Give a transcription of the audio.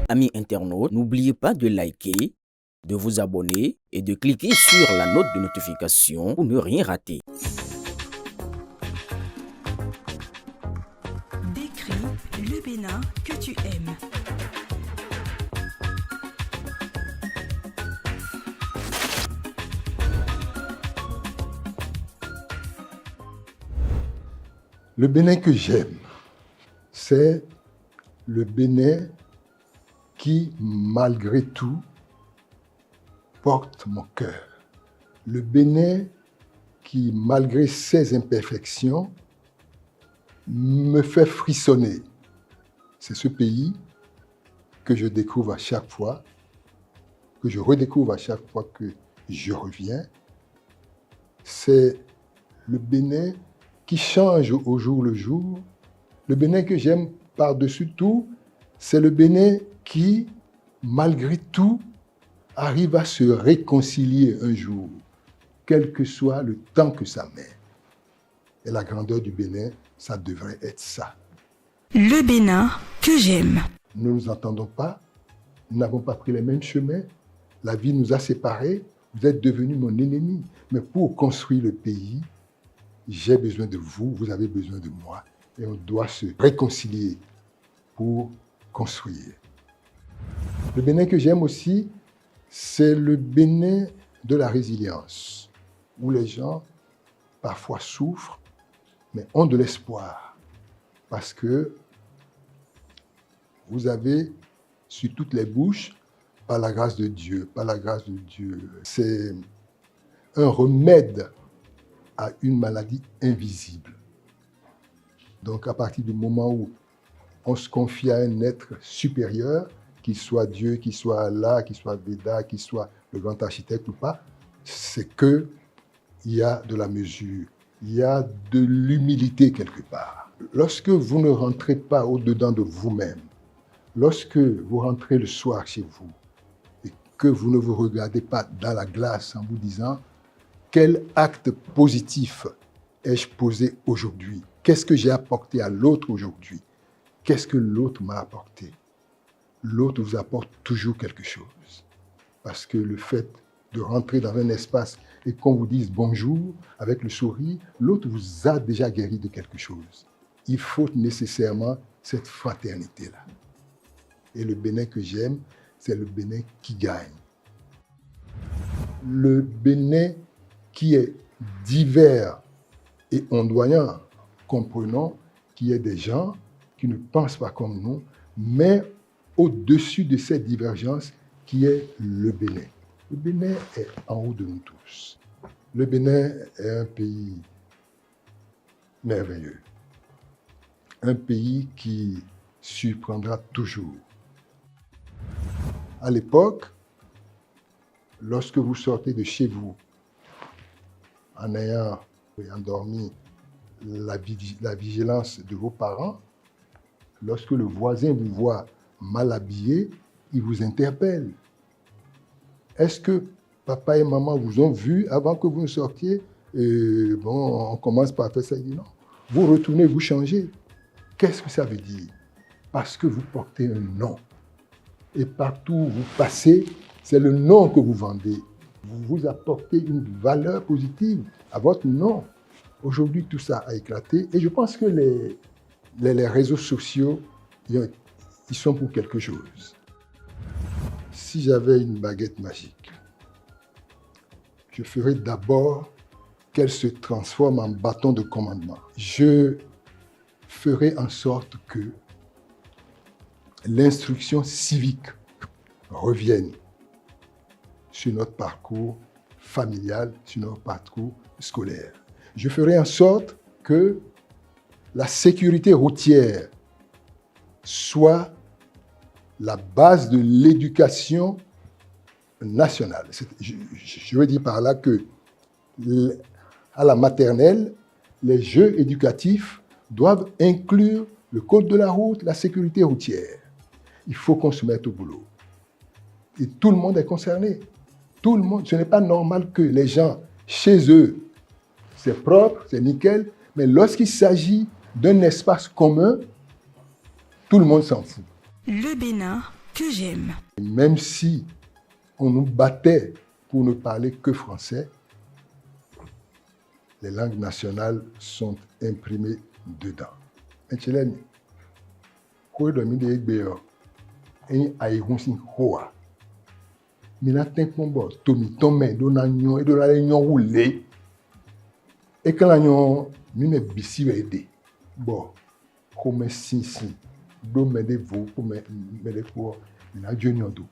Amis internautes, n'oubliez pas de liker, de vous abonner et de cliquer sur la note de notification pour ne rien rater. Décris le Bénin que tu aimes. Le Bénin que j'aime, c'est le Bénin qui, malgré tout, porte mon cœur. Le Bénin qui, malgré ses imperfections, me fait frissonner. C'est ce pays que je découvre à chaque fois, que je redécouvre à chaque fois que je reviens. C'est le Bénin qui change au jour le jour. Le Bénin que j'aime par-dessus tout, c'est le Bénin qui, malgré tout, arrive à se réconcilier un jour, quel que soit le temps que ça met. Et la grandeur du Bénin, ça devrait être ça. Le Bénin que j'aime. Nous ne nous entendons pas, nous n'avons pas pris les mêmes chemins, la vie nous a séparés, vous êtes devenus mon ennemi. Mais pour construire le pays, j'ai besoin de vous, vous avez besoin de moi. Et on doit se réconcilier pour construire. Le Bénin que j'aime aussi, c'est le Bénin de la résilience, où les gens parfois souffrent, mais ont de l'espoir. Parce que vous avez sur toutes les bouches, par la grâce de Dieu, par la grâce de Dieu. C'est un remède à une maladie invisible. Donc, à partir du moment où on se confie à un être supérieur, qu'il soit Dieu, qu'il soit Allah, qu'il soit Veda, qu'il soit le grand architecte ou pas, c'est qu'il y a de la mesure, il y a de l'humilité quelque part. Lorsque vous ne rentrez pas au-dedans de vous-même, lorsque vous rentrez le soir chez vous et que vous ne vous regardez pas dans la glace en vous disant « Quel acte positif ai-je posé aujourd'hui? Qu'est-ce que j'ai apporté à l'autre aujourd'hui? Qu'est-ce que l'autre m'a apporté ?» L'autre vous apporte toujours quelque chose. Parce que le fait de rentrer dans un espace et qu'on vous dise bonjour avec le sourire, l'autre vous a déjà guéri de quelque chose. Il faut nécessairement cette fraternité-là. Et le Bénin que j'aime, c'est le Bénin qui gagne. Le Bénin qui est divers et ondoyant, comprenons qu'il y a des gens qui ne pensent pas comme nous, mais au-dessus de cette divergence qui est le Bénin. Le Bénin est en haut de nous tous. Le Bénin est un pays merveilleux. Un pays qui surprendra toujours. À l'époque, lorsque vous sortez de chez vous, en ayant endormi la vigilance de vos parents, lorsque le voisin vous voit mal habillé, il vous interpelle. Est-ce que papa et maman vous ont vu avant que vous ne sortiez? On commence par faire ça. Il dit non. Vous retournez, vous changez. Qu'est-ce que ça veut dire? Parce que vous portez un nom. Et partout où vous passez, c'est le nom que vous vendez. Vous apportez une valeur positive à votre nom. Aujourd'hui, tout ça a éclaté. Et je pense que les réseaux sociaux, ils sont pour quelque chose. Si j'avais une baguette magique, je ferais d'abord qu'elle se transforme en bâton de commandement. Je ferai en sorte que l'instruction civique revienne sur notre parcours familial, sur notre parcours scolaire. Je ferai en sorte que la sécurité routière soit la base de l'éducation nationale. Je veux dire par là que à la maternelle, les jeux éducatifs doivent inclure le code de la route, la sécurité routière. Il faut qu'on se mette au boulot. Et tout le monde est concerné. Tout le monde. Ce n'est pas normal que les gens, chez eux, c'est propre, c'est nickel, mais lorsqu'il s'agit d'un espace commun, tout le monde s'en fout. Le Bénin que j'aime. Même si on nous battait pour ne parler que français, les langues nationales sont imprimées dedans. Encheleni, ko do mi de egbe yo, en aihun sin hoa. Mina tenkombo, tomi tome, do na nyon, e do la nyon wule. E kan la nyon, mi me bisi we de. Bon, kome sin, do me de vo, kome me de ko, mina djonyon do.